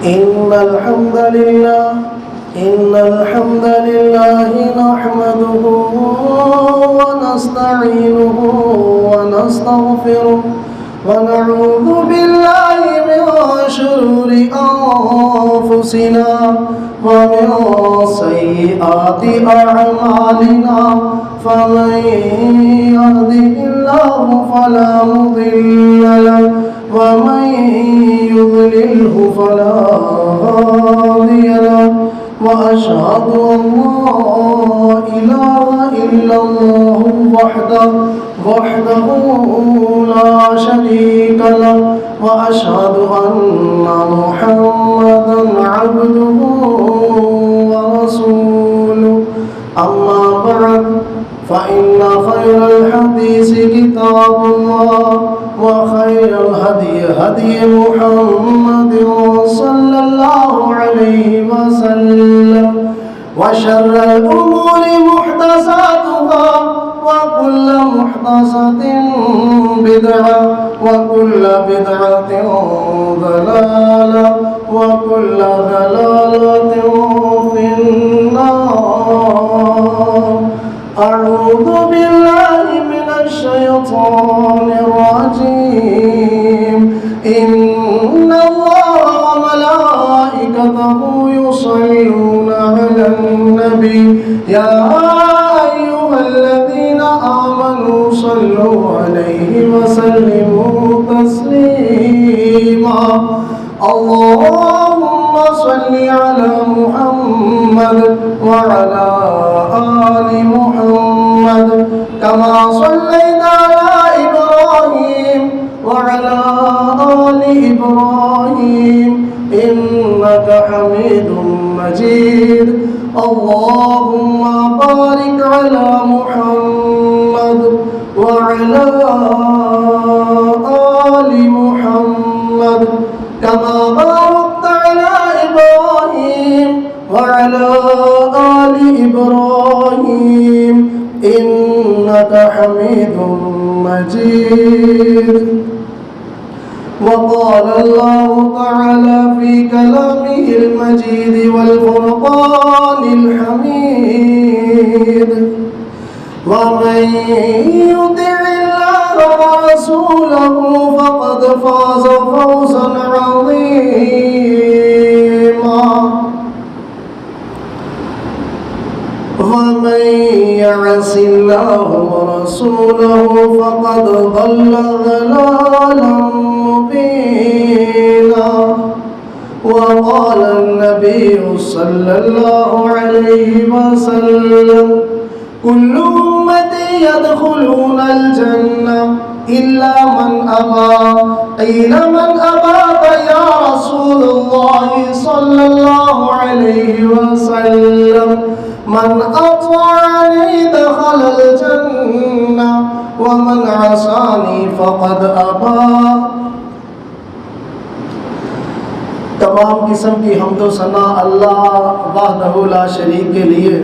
إن الحمد لله نحمده ونستعينه ونستغفره ونعوذ بالله من شرور أنفسنا ومن سيئات أعمالنا فمن يهده الله فلا مضل له ومن يضلله فلا هادي له وأشهد أن لا إله إلا الله وحده لا شريك له وأشهد أن محمدا عبده ورسوله أما بعد فإن خير الحديث كتاب الله وخير الهدي هدي محمد صلى الله عليه وسلم وشر الأمور محدثاتها وكل محدثة بدعة وكل بدعة ضلالة وكل ضلالة في النار. أعوذ بالله من الشيطان الرجيم. إن الله وملائكته يصلون على النبي يا أيها الذين آمنوا صلوا عليه وسلموا تسليما. اللهم صل على محمد وعلى آل محمد كما صليت على إبراهيم وعلى آل إبراهيم إنك حميد مجيد. اللهم بارك على محمد وعلى آل محمد كما باركت على إبراهيم وعلى آل إبراهيم إنك حميد مجيد. وقال الله تعالى في كلامه المجيد والفرقان الحميد ومن يطع الله ورسوله فقد فاز فوزا عظيما ومن يعص الله ورسوله فقد ضل ضلالا مبينا. وقال النبي صلى الله عليه وسلم كل أمتي يدخلون الجنة إلا من أبى. قيل من أباك يا رسول الله صلى الله عليه وسلم من أطاعني دخل الجنة ومن عصاني فقد أبى. تمام قسم کی حمد و ثنا اللہ وحدہ لا شریک کے لیے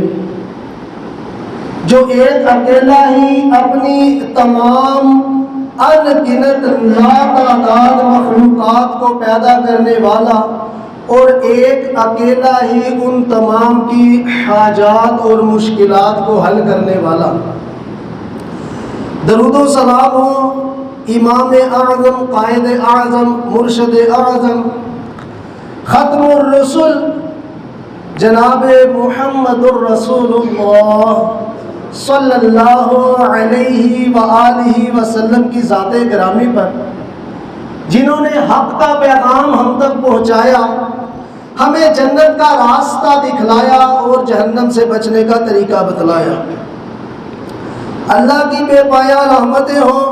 جو ایک اکیلا ہی اپنی تمام ان گنت لاتعداد مخلوقات کو پیدا کرنے والا اور ایک اکیلا ہی ان تمام کی حاجات اور مشکلات کو حل کرنے والا. درود و سلام ہو امام اعظم قائد اعظم مرشد اعظم ختم الرسل جناب محمد الرسول اللہ صلی اللہ علیہ وآلہ وسلم کی ذات گرامی پر جنہوں نے حق کا پیغام ہم تک پہنچایا، ہمیں جنت کا راستہ دکھلایا اور جہنم سے بچنے کا طریقہ بتلایا. اللہ کی بے پایا رحمتیں ہوں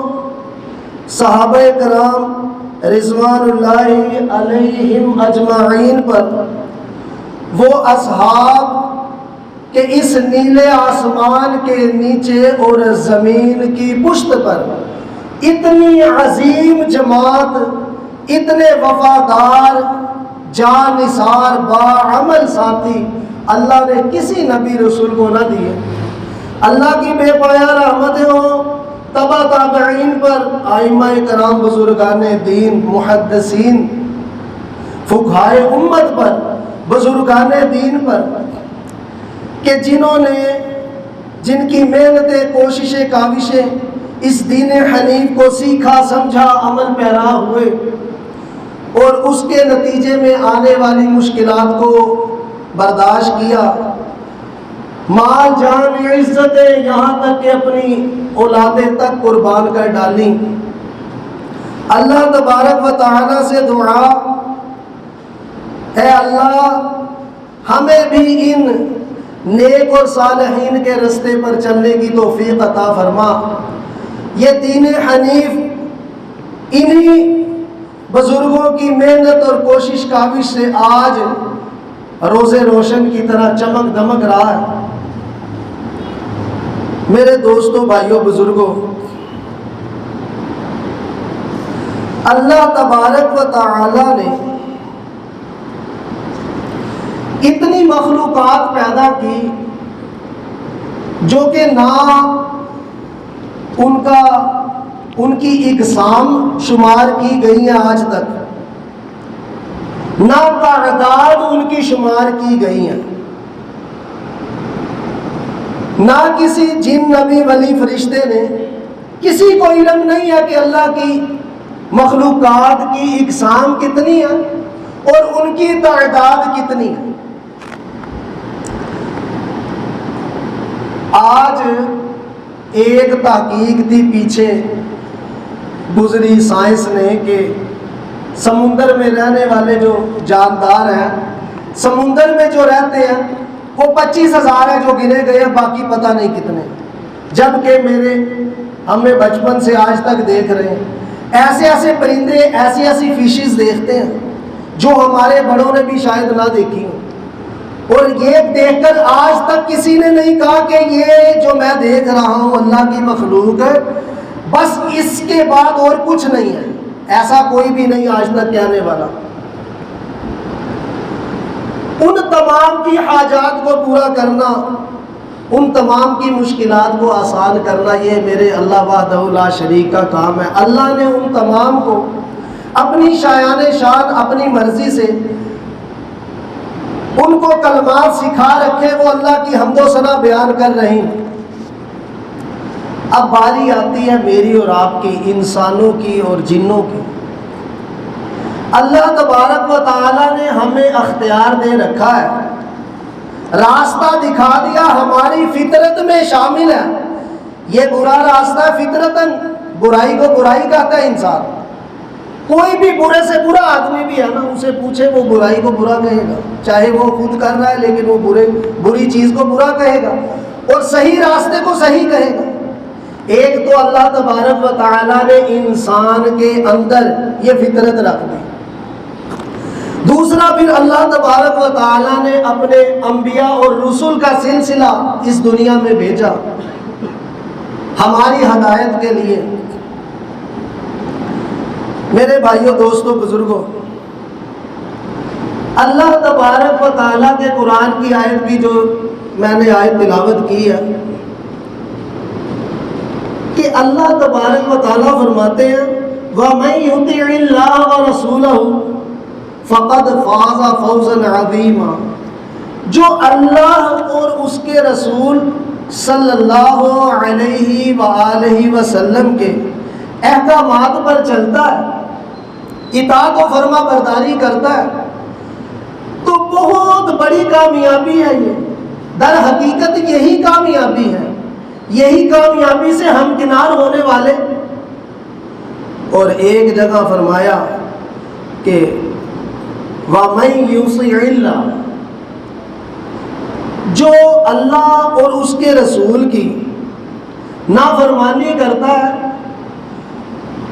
صحابہ کرام رضوان اللہ علیہم اجمعین پر، وہ اصحاب کہ اس نیلے آسمان کے نیچے اور زمین کی پشت پر اتنی عظیم جماعت، اتنے وفادار جانثار باعمل ساتھی اللہ نے کسی نبی رسول کو نہ دیے. اللہ کی بے پایا رحمتیں ہوں تبا تابعین پر، ائمہ کرام بزرگان دین محدثین فقہائے امت پر، بزرگان دین پر، کہ جنہوں نے جن کی محنتیں، کوششیں، کاوشیں اس دین حنیف کو سیکھا، سمجھا، عمل پیرا ہوئے اور اس کے نتیجے میں آنے والی مشکلات کو برداشت کیا، مال جان عزتیں یہاں تک کہ اپنی اولادیں تک قربان کر ڈالیں۔ اللہ تبارک و تعالیٰ سے دعا، اے اللہ ہمیں بھی ان نیک اور صالحین کے رستے پر چلنے کی توفیق عطا فرما۔ یہ دین حنیف انہی بزرگوں کی محنت اور کوشش کاوش سے آج روز روشن کی طرح چمک دمک رہا ہے۔ میرے دوستوں، بھائیوں، بزرگوں، اللہ تبارک و تعالی نے اتنی مخلوقات پیدا کی جو کہ نہ ان کی اقسام شمار کی گئی ہیں آج تک، نہ تعداد ان کی شمار کی گئی ہیں، نہ کسی جن، نبی، ولی، فرشتے نے، کسی کو علم نہیں ہے کہ اللہ کی مخلوقات کی اقسام کتنی ہے اور ان کی تعداد کتنی ہے۔ آج ایک تحقیق تھی پیچھے گزری سائنس نے کہ سمندر میں رہنے والے جو جاندار ہیں، سمندر میں جو رہتے ہیں وہ 25,000 ہیں جو گنے گئے ہیں، باقی پتہ نہیں کتنے، جبکہ ہمیں بچپن سے آج تک دیکھ رہے ہیں ایسے ایسے پرندے، ایسی ایسی فشز دیکھتے ہیں جو ہمارے بڑوں نے بھی شاید نہ دیکھی ہوں، اور یہ دیکھ کر آج تک کسی نے نہیں کہا کہ یہ جو میں دیکھ رہا ہوں اللہ کی مخلوق ہے، بس اس کے بعد اور کچھ نہیں ہے۔ ایسا کوئی بھی نہیں آج تک کہنے والا۔ ان تمام کی حاجات کو پورا کرنا، ان تمام کی مشکلات کو آسان کرنا، یہ میرے اللہ وحدہ لا شریک کا کام ہے۔ اللہ نے ان تمام کو اپنی شایان شان، اپنی مرضی سے ان کو کلمات سکھا رکھے، وہ اللہ کی حمد و ثنا بیان کر رہی ہیں۔ اب باری آتی ہے میری اور آپ کی، انسانوں کی اور جنوں کی۔ اللہ تبارک و تعالی نے ہمیں اختیار دے رکھا ہے، راستہ دکھا دیا، ہماری فطرت میں شامل ہے۔ یہ برا راستہ فطرتاً برائی کو برائی کہتا ہے انسان۔ کوئی بھی برے سے برا آدمی بھی ہے نا، اسے پوچھے وہ برائی کو برا کہے گا، چاہے وہ خود کر رہا ہے لیکن وہ بری چیز کو برا کہے گا اور صحیح راستے کو صحیح کہے گا۔ ایک تو اللہ تبارک و تعالی نے انسان کے اندر یہ فطرت رکھ دی، دوسرا پھر اللہ تبارک و تعالی نے اپنے انبیاء اور رسول کا سلسلہ اس دنیا میں بھیجا ہماری ہدایت کے لیے۔ میرے بھائیوں، دوستوں، بزرگوں، اللہ تبارک و تعالیٰ کے قرآن کی آیت بھی جو میں نے آیت تلاوت کی ہے کہ اللہ تبارک و تعالیٰ فرماتے ہیں وَمَن يُطِعِ اللَّهَ وَرَسُولَهُ فَقَدْ فَازَ فَوْزًا عَظِيمًا، جو اللہ اور اس کے رسول صلی اللہ علیہ وآلہ وسلم کے احکامات پر چلتا ہے، اطاعت و فرما برداری کرتا ہے، تو بہت بڑی کامیابی ہے۔ یہ در حقیقت یہی کامیابی ہے، یہی کامیابی سے ہمکنار ہونے والے۔ اور ایک جگہ فرمایا کہ وَمَن يُطِعِ اللَّهَ، جو اللہ اور اس کے رسول کی نافرمانی کرتا ہے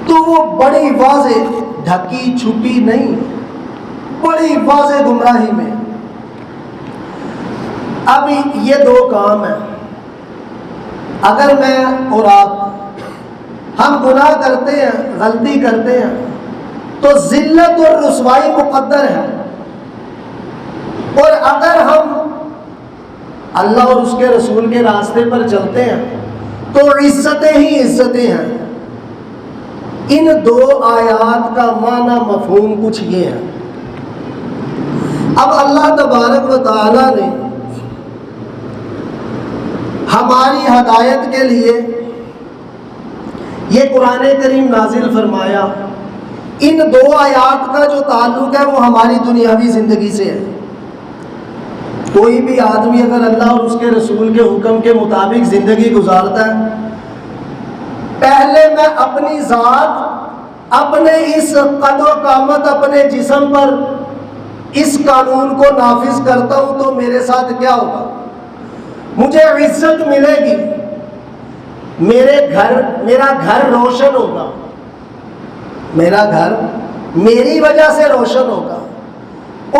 تو وہ بڑی واضح، ڈھکی چھپی نہیں، بڑی واضح گمراہی میں۔ اب یہ دو کام ہیں، اگر میں اور آپ ہم گناہ کرتے ہیں، غلطی کرتے ہیں تو ذلت اور رسوائی مقدر ہے، اور اگر ہم اللہ اور اس کے رسول کے راستے پر چلتے ہیں تو عزتیں ہی عزتیں ہیں۔ ان دو آیات کا معنی مفہوم کچھ یہ ہے اب اللہ تبارک و تعالی نے ہماری ہدایت کے لیے یہ قرآن کریم نازل فرمایا۔ ان دو آیات کا جو تعلق ہے وہ ہماری دنیاوی زندگی سے ہے۔ کوئی بھی آدمی اگر اللہ اور اس کے رسول کے حکم کے مطابق زندگی گزارتا ہے، پہلے میں اپنی ذات، اپنے اس قد و قامت، اپنے جسم پر اس قانون کو نافذ کرتا ہوں تو میرے ساتھ کیا ہوگا؟ مجھے عزت ملے گی، میرا گھر روشن ہوگا، میرا گھر میری وجہ سے روشن ہوگا،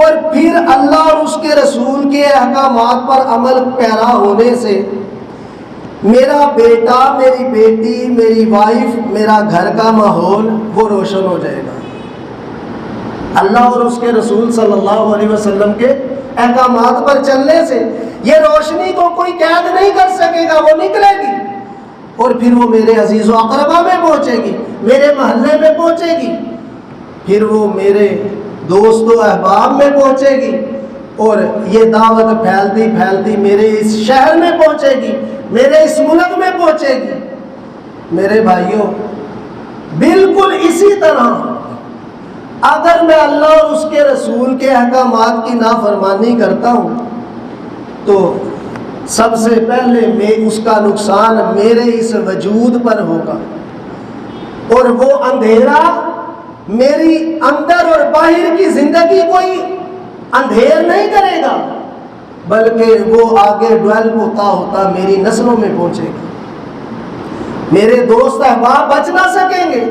اور پھر اللہ اور اس کے رسول کے احکامات پر عمل پیرا ہونے سے میرا بیٹا، میری بیٹی، میری وائف، میرا گھر کا ماحول وہ روشن ہو جائے گا۔ اللہ اور اس کے رسول صلی اللہ علیہ وسلم کے احکامات پر چلنے سے یہ روشنی کو کوئی قید نہیں کر سکے گا، وہ نکلے گی اور پھر وہ میرے عزیز و اقربا میں پہنچے گی، میرے محلے میں پہنچے گی، پھر وہ میرے دوست و احباب میں پہنچے گی، اور یہ دعوت پھیلتی پھیلتی میرے اس شہر میں پہنچے گی، میرے اس ملک میں پہنچے گی۔ میرے بھائیوں، بالکل اسی طرح اگر میں اللہ اور اس کے رسول کے احکامات کی نافرمانی کرتا ہوں تو سب سے پہلے اس کا نقصان میرے اس وجود پر ہوگا، اور وہ اندھیرا میری اندر اور باہر کی زندگی کوئی اندھیر نہیں کرے گا، بلکہ وہ آگے ڈیولپ ہوتا ہوتا میری نسلوں میں پہنچے گا۔ میرے دوست احباب بچ نہ سکیں گے،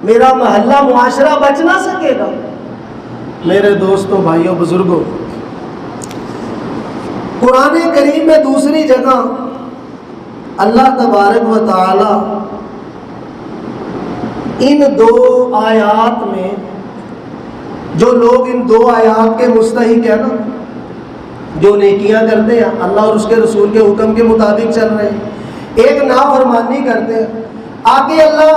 میرا محلہ معاشرہ بچ نہ سکے گا۔ میرے دوستوں، بھائیوں، بزرگوں، قرآن کریم میں دوسری جگہ اللہ تبارک و تعالی ان دو آیات میں، جو لوگ ان دو آیات کے مستحق ہیں نا، جو نیکیاں کرتے ہیں، اللہ اور اس کے رسول کے حکم کے مطابق چل رہے ہیں، ایک نافرمانی کرتے ہیں، آگے اللہ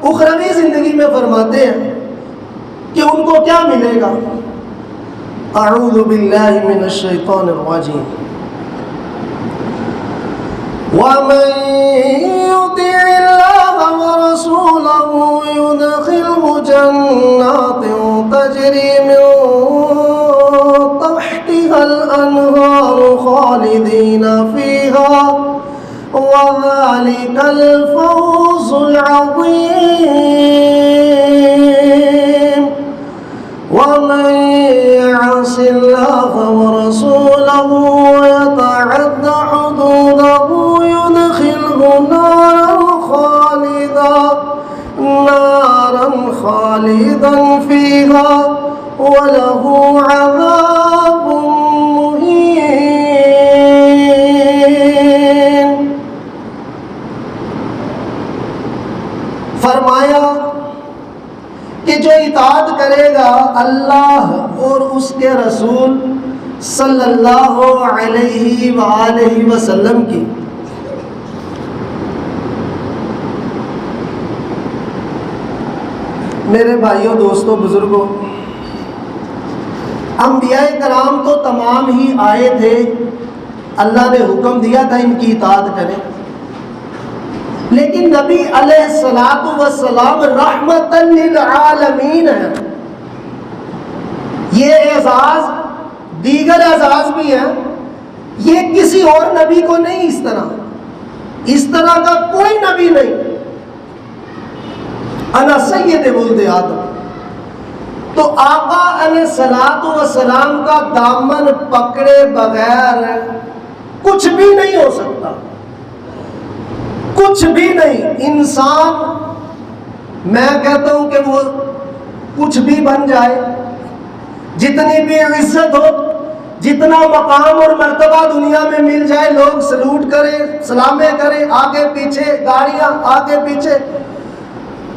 اخروی زندگی میں فرماتے ہیں کہ ان کو کیا ملے گا۔ اعوذ باللہ من الشیطان الرجیم۔ وَمَن يُطِعِ اللَّهَ وَرَسُولَهُ يُدْخِلْهُ جَنَّاتٍ تَجْرِي مِن تَحْتِهَا الْأَنْهَارُ خَالِدِينَ فِيهَا وَذَلِكَ الْفَوْزُ الْعَظِيمُ۔ وَمَن يَعْصِ اللَّهَ وَرَسُولَهُ وَيَتَعَدَّ حُدُودَهُ يُدْخِلْهُ نَارًا خَالِدًا فِيهَا وَلَهُ عَذَابٌ مُهِينٌ۔ فرمایا کہ جو اطاعت کرے گا اللہ اور اس کے رسول صلی اللہ علیہ وآلہ وسلم کی، میرے بھائیوں، دوستوں، بزرگوں، انبیاء کرام تو تمام ہی آئے تھے، اللہ نے حکم دیا تھا ان کی اطاعت کریں، لیکن نبی علیہ الصلوۃ والسلام رحمت للعالمین ہے۔ یہ اعزاز دیگر اعزاز بھی ہیں، یہ کسی اور نبی کو نہیں، اس طرح کا کوئی نبی نہیں۔ انا سید ولد آدم، تو آقا علیہ الصلوۃ والسلام کا دامن پکڑے بغیر کچھ بھی نہیں ہو سکتا، کچھ بھی نہیں۔ انسان، میں کہتا ہوں کہ وہ کچھ بھی بن جائے، جتنی بھی عزت ہو، جتنا مقام اور مرتبہ دنیا میں مل جائے، لوگ سلوٹ کریں، سلامیں کریں، آگے پیچھے گاڑیاں، آگے پیچھے،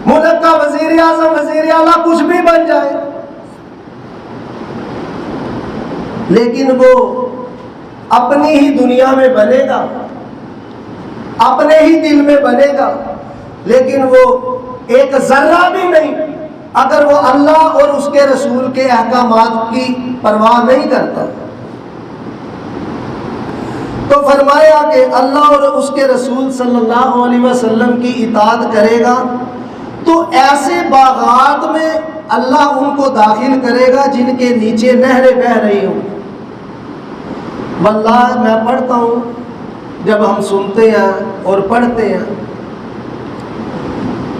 ملک کا وزیر اعظم، وزیر اعلیٰ، کچھ بھی بن جائے، لیکن وہ اپنی ہی دنیا میں بنے گا، اپنے ہی دل میں بنے گا، لیکن وہ ایک ذرہ بھی نہیں اگر وہ اللہ اور اس کے رسول کے احکامات کی پرواہ نہیں کرتا، تو فرمایا کہ اللہ اور اس کے رسول صلی اللہ علیہ وسلم کی اطاعت کرے گا تو ایسے باغات میں اللہ ان کو داخل کرے گا جن کے نیچے نہریں بہہ رہی ہوں۔ واللہ میں پڑھتا ہوں، جب ہم سنتے ہیں اور پڑھتے ہیں،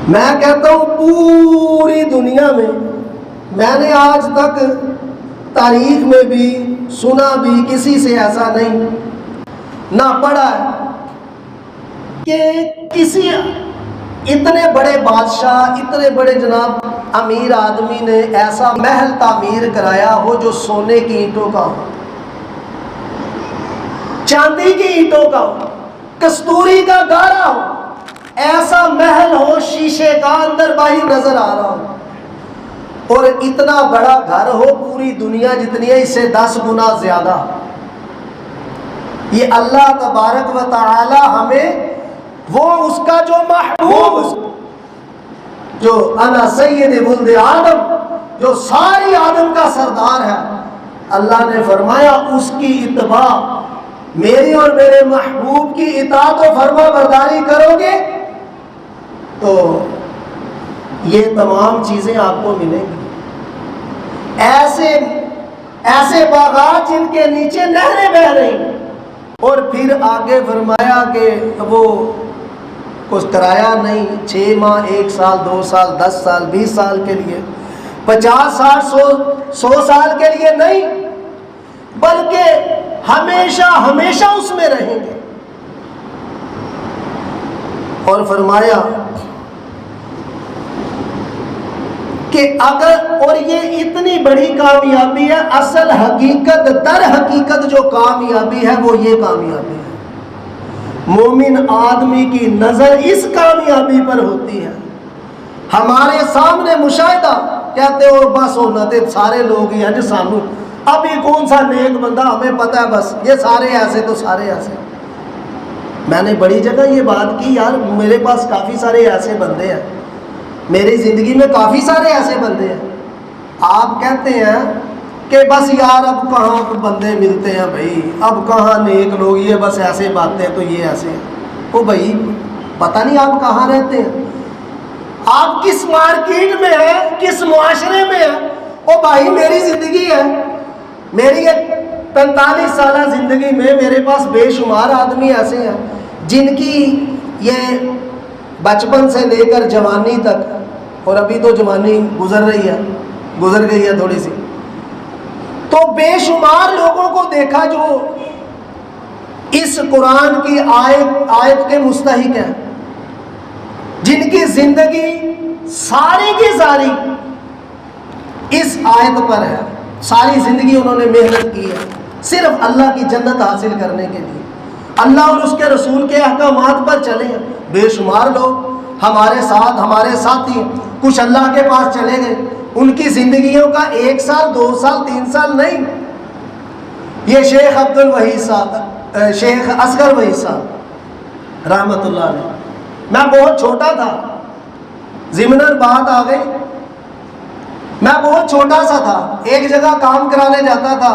میں کہتا ہوں پوری دنیا میں نے آج تک تاریخ میں بھی سنا بھی کسی سے ایسا نہیں نہ پڑھا ہے کہ کسی اتنے بڑے بادشاہ، اتنے بڑے جناب امیر آدمی نے ایسا محل تعمیر کرایا ہو جو سونے کی اینٹوں کا ہو، چاندی کی اینٹوں کا ہو، کستوری کا گارا ہو، ایسا محل ہو شیشے کا اندر باہر نظر آ رہا ہو، اور اتنا بڑا گھر ہو پوری دنیا جتنی ہے اس سے 10 گنا زیادہ۔ یہ اللہ تبارک و تعالی ہمیں وہ اس کا جو محبوب، جو انا سید ولد آدم، جو ساری آدم کا سردار ہے، اللہ نے فرمایا اس کی اتباع، میری اور میرے محبوب کی اطاعت و فرما برداری کرو گے تو یہ تمام چیزیں آپ کو ملیں گی۔ ایسے باغات جن کے نیچے نہریں بہہ رہی ہیں۔ اور پھر آگے فرمایا کہ وہ کچھ کرایہ نہیں، 6 ماہ، 1 سال، 2 سال، 10 سال، 20 سال کے لیے، 50 60 100 سال کے لیے نہیں، بلکہ ہمیشہ ہمیشہ اس میں رہیں گے۔ اور فرمایا کہ اگر، اور یہ اتنی بڑی کامیابی ہے، اصل حقیقت در حقیقت جو کامیابی ہے وہ یہ کامیابی ہے، مومن آدمی کی نظر اس کامیابی پر ہوتی ہے۔ ہمارے سامنے مشاہدہ کہتے ہو بس ہونا تے سارے لوگ ہی ہیں جو سامنے، ابھی کون سا نیک بندہ ہمیں پتہ ہے، بس یہ سارے ایسے تو سارے ایسے۔ میں نے بڑی جگہ یہ بات کی، یار میرے پاس کافی سارے ایسے بندے ہیں، میری زندگی میں کافی سارے ایسے بندے ہیں۔ آپ کہتے ہیں کہ بس یار اب کہاں بندے ملتے ہیں بھائی، اب کہاں نیک لوگ، یہ بس ایسے باتیں تو یہ ایسے ہیں۔ او بھائی پتہ نہیں آپ کہاں رہتے ہیں، آپ کس مارکیٹ میں ہیں، کس معاشرے میں ہیں۔ او بھائی میری زندگی ہے، میری 45 سالہ زندگی میں میرے پاس بے شمار آدمی ایسے ہیں جن کی یہ بچپن سے لے کر جوانی تک، اور ابھی تو جوانی گزر گئی ہے تھوڑی سی، تو بے شمار لوگوں کو دیکھا جو اس قرآن کی آیت کے مستحق ہیں، جن کی زندگی ساری کی ساری اس آیت پر ہے، ساری زندگی انہوں نے محنت کی ہے صرف اللہ کی جنت حاصل کرنے کے لیے، اللہ اور اس کے رسول کے احکامات پر چلے ہیں۔ بے شمار لوگ ہمارے ساتھ، ہمارے ساتھی، کچھ اللہ کے پاس چلے گئے، ان کی زندگیوں کا 1 سال 2 سال 3 سال نہیں۔ یہ شیخ عبد الوحید صاحب، شیخ اصغر وحید صاحب رحمۃ اللہ علیہ، میں بہت چھوٹا تھا، ضمناً بات آ گئی، میں بہت چھوٹا سا تھا، ایک جگہ کام کرانے جاتا تھا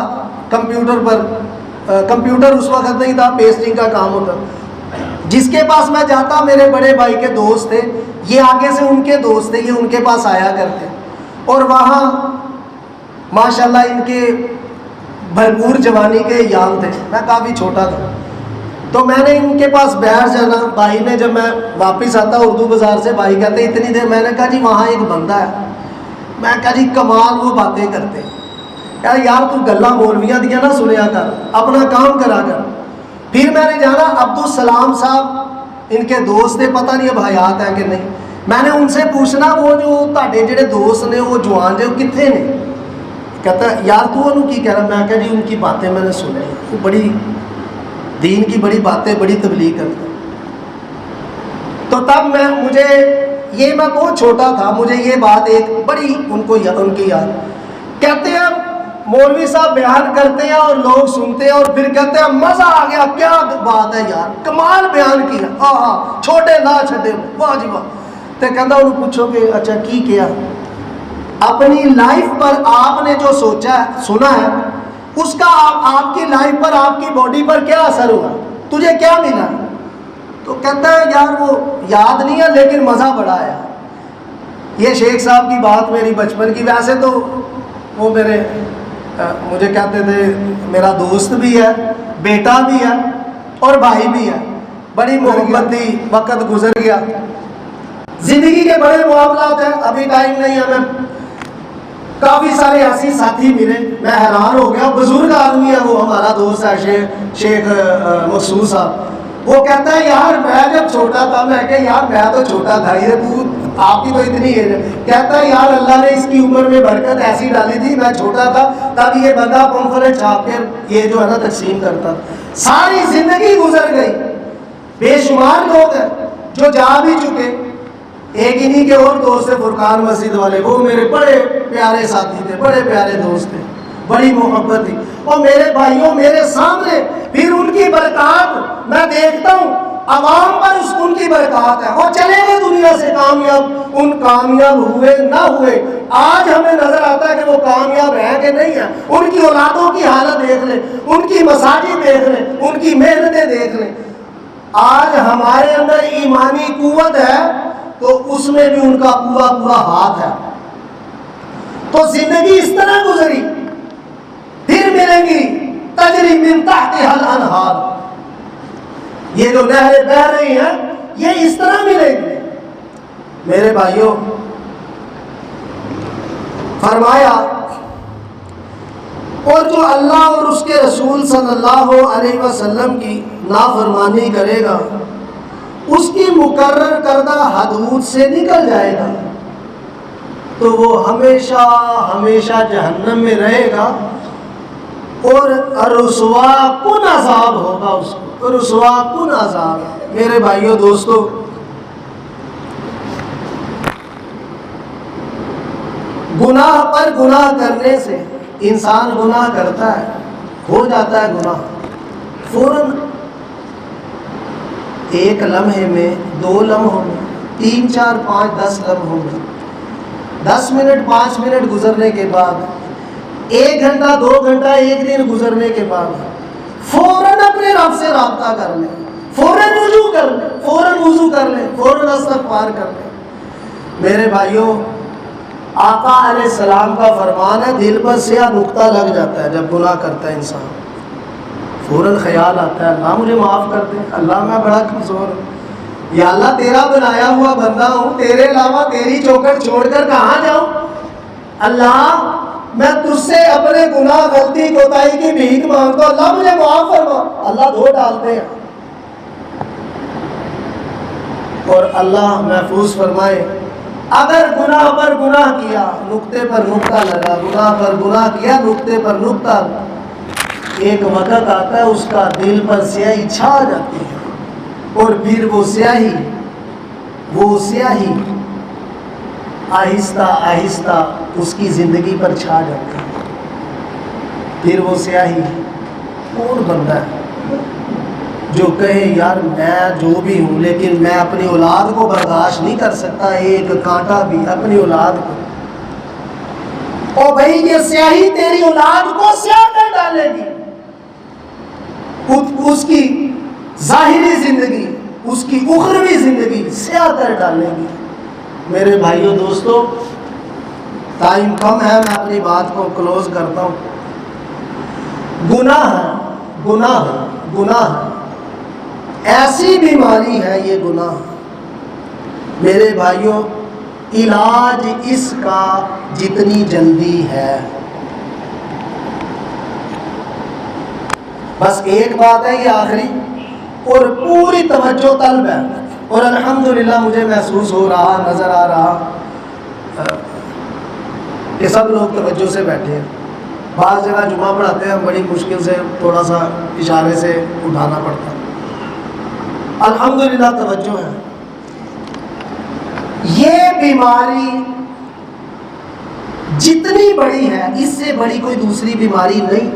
کمپیوٹر پر، کمپیوٹر اس وقت نہیں تھا، پیسٹنگ کا کام ہوتا، جس کے پاس میں جاتا میرے بڑے بھائی کے دوست تھے، یہ آگے سے ان کے دوست تھے، یہ ان کے پاس آیا کرتے، اور وہاں ماشاءاللہ ان کے بھرپور جوانی کے ایام تھے، میں کافی چھوٹا تھا، تو میں نے ان کے پاس بیٹھ جانا۔ بھائی نے جب میں واپس آتا اردو بازار سے، بھائی کہتے اتنی دیر، میں نے کہا جی وہاں ایک بندہ ہے، میں کہا جی کمال وہ باتیں کرتے، کہا یار تو گلا مولویاں دیا نہ سنیا کر، اپنا کام کرا کر۔ پھر میں نے جانا عبدالسلام صاحب ان کے دوست تھے، پتہ نہیں اب حیات ہے کہ نہیں، میں نے ان سے پوچھنا وہ جو تہاڈے جڑے دوست نے وہ جوان جو کتنے نے، کہتا یار تو انہوں کی کہہ رہا، میں کہا جی ان کی باتیں میں نے سنی، وہ بڑی دین کی بڑی باتیں، بڑی تبلیغ کرتے۔ تو تب میں بہت چھوٹا تھا، مجھے یہ بات ایک بڑی ان کی یاد، کہتے ہیں مولوی صاحب بیان کرتے ہیں اور لوگ سنتے ہیں، اور پھر کہتے ہیں مزہ آ گیا، کیا بات ہے یار، کمال بیان کیا، چھوٹے نہ چھڈے، واہ جی واہ۔ تو کہتا انہوں پوچھو کہ اچھا کی کیا، اپنی لائف پر آپ نے جو سوچا ہے سنا ہے اس کا آپ کی لائف پر آپ کی باڈی پر کیا اثر ہوا, تجھے کیا ملا؟ تو کہتا ہے یار وہ یاد نہیں ہے لیکن مزہ بڑا آیا. یہ شیخ صاحب کی بات میری بچپن کی, ویسے تو وہ مجھے کہتے تھے میرا دوست بھی ہے, بیٹا بھی ہے اور بھائی بھی ہے, بڑی محبت تھی, وقت گزر گیا, زندگی کے بڑے معاملات ہیں, ابھی ٹائم نہیں ہے. میں کافی سارے ایسی ساتھی ملے, میں حیران ہو گیا, بزرگ آدمی ہے وہ, ہمارا دوست ہے شیخ مقصود صاحب. وہ کہتا ہے یار میں جب چھوٹا تھا, میں کہ یار میں تو چھوٹا تھا, یہ تو آپ کی تو اتنی ایج ہے. کہتا ہے یار اللہ نے اس کی عمر میں برکت ایسی ڈالی تھی, میں چھوٹا تھا تب یہ بندہ پمفلٹ چھاپ کے یہ جو ہے نا تقسیم کرتا. ساری زندگی گزر گئی, بے شمار لوگ ہیں جو جا بھی چکے. ایک انہی کے اور دوست تھے فرقان مسجد والے, وہ میرے بڑے پیارے ساتھی تھے, بڑے پیارے دوست تھے, بڑی محبت تھی. اور میرے بھائیوں میرے سامنے پھر ان کی برکات میں دیکھتا ہوں, عوام پر ان کی برکات ہے. وہ چلے گئے دنیا سے کامیاب, ان کامیاب ہوئے نہ ہوئے, آج ہمیں نظر آتا ہے کہ وہ کامیاب ہیں کہ نہیں ہیں. ان کی اولادوں کی حالت دیکھ لیں, ان کی مساجد دیکھ لیں, ان کی محنتیں دیکھ لیں. آج ہمارے اندر ایمانی قوت ہے تو اس میں بھی ان کا پورا ہاتھ ہے. تو زندگی اس طرح گزری, پھر ملیں گی تجری من تحتها الانہار, یہ جو نہریں بہہ رہی ہیں یہ اس طرح ملیں گی. میرے بھائیوں فرمایا, اور جو اللہ اور اس کے رسول صلی اللہ علیہ وسلم کی نافرمانی کرے گا اس کی مقرر کردہ حدود سے نکل جائے گا تو وہ ہمیشہ ہمیشہ جہنم میں رہے گا, اور رسوا کن عذاب ہوگا اس کو, رسوا کن عذاب. میرے بھائیوں دوستو, گناہ پر گناہ کرنے سے انسان گناہ کرتا ہے, ہو جاتا ہے گناہ, فوراً ایک لمحے میں, 2 لمحوں میں, 3 4 5 10 لمحوں میں, 10 منٹ 5 منٹ گزرنے کے بعد, 1 گھنٹہ 2 گھنٹہ 1 دن گزرنے کے بعد فوراً اپنے رب سے رابطہ کر لیں, فوراً وضو کر لیں, فوراً وضو کر لیں, فوراً استغفار کر لیں. میرے بھائیوں آقا علیہ السلام کا فرمان ہے, دل پر سیاہ نقطہ لگ جاتا ہے جب گناہ کرتا ہے انسان, فوراً خیال آتا ہے اللہ مجھے معاف کر دے, اللہ میں بڑا کمزور ہوں, یا اللہ تیرا بنایا ہوا بندہ ہوں, تیرے علاوہ تیری چوکھٹ چھوڑ کر کہاں جاؤں, اللہ میں تجھ سے اپنے گناہ غلطی کوتاہی کی بھیک مانگتا ہوں, اللہ مجھے معاف فرما. اللہ دھو ڈالتے ہیں, اور اللہ محفوظ فرمائے اگر گناہ پر گناہ کیا, نقطے پر نقطہ لگا, گناہ پر گناہ کیا, نقطے پر نقطہ, ایک وقت آتا ہے اس کا دل پر سیاہی چھا جاتی ہے, اور پھر وہ سیاہی آہستہ آہستہ اس کی زندگی پر چھا جاتی ہے. پھر وہ سیاہی کون بندہ ہے جو کہے یار میں جو بھی ہوں لیکن میں اپنی اولاد کو برداشت نہیں کر سکتا, ایک کانٹا بھی اپنی اولاد کو. اور بھائی یہ سیاہی تیری اولاد کو سیاہ کر ڈالے گی, اس کی ظاہری زندگی, اس کی اخروی زندگی سیاہ کر ڈالے گی. میرے بھائیوں دوستو ٹائم کم ہے, میں اپنی بات کو کلوز کرتا ہوں. گناہ ایسی بیماری ہے یہ گناہ, میرے بھائیوں علاج اس کا جتنی جلدی ہے, بس ایک بات ہے یہ آخری, اور پوری توجہ طلب ہے, اور الحمدللہ مجھے محسوس ہو رہا, نظر آ رہا کہ سب لوگ توجہ سے بیٹھے ہیں. بعض جگہ جمعہ پڑھاتے ہیں, بڑی مشکل سے تھوڑا سا اشارے سے اٹھانا پڑتا ہے. الحمدللہ توجہ ہے. یہ بیماری جتنی بڑی ہے اس سے بڑی کوئی دوسری بیماری نہیں.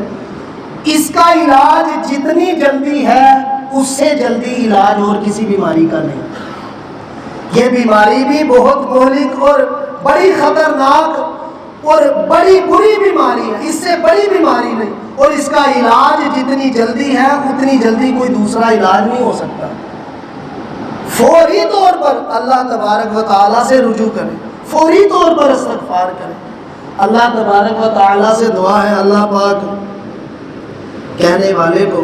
اس کا علاج جتنی جلدی ہے اس سے جلدی علاج اور کسی بیماری کا نہیں. یہ بیماری بھی بہت مہلک اور بڑی خطرناک اور بڑی بری بیماری ہے، اس سے بڑی بیماری نہیں، اور اس کا علاج جتنی جلدی ہے اتنی جلدی کوئی دوسرا علاج نہیں ہو سکتا۔ فوری طور پر اللہ تبارک و تعالیٰ سے رجوع کریں، فوری طور پر استغفار کریں۔ اللہ تبارک و تعالیٰ سے دعا ہے اللہ پاک کہنے والے کو،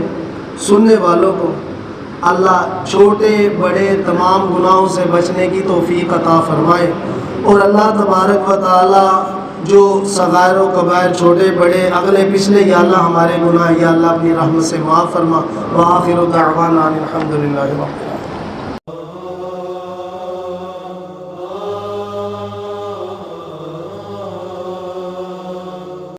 سننے والوں کو اللہ چھوٹے بڑے تمام گناہوں سے بچنے کی توفیق عطا فرمائے، اور اللہ تبارک و تعالیٰ جو صغائر و کبائر چھوٹے بڑے اگلے پچھلے یا اللہ ہمارے گناہ یا اللہ اپنی رحمت سے معاف فرما۔ وآخر دعوانا الحمدللہ رب العالمین۔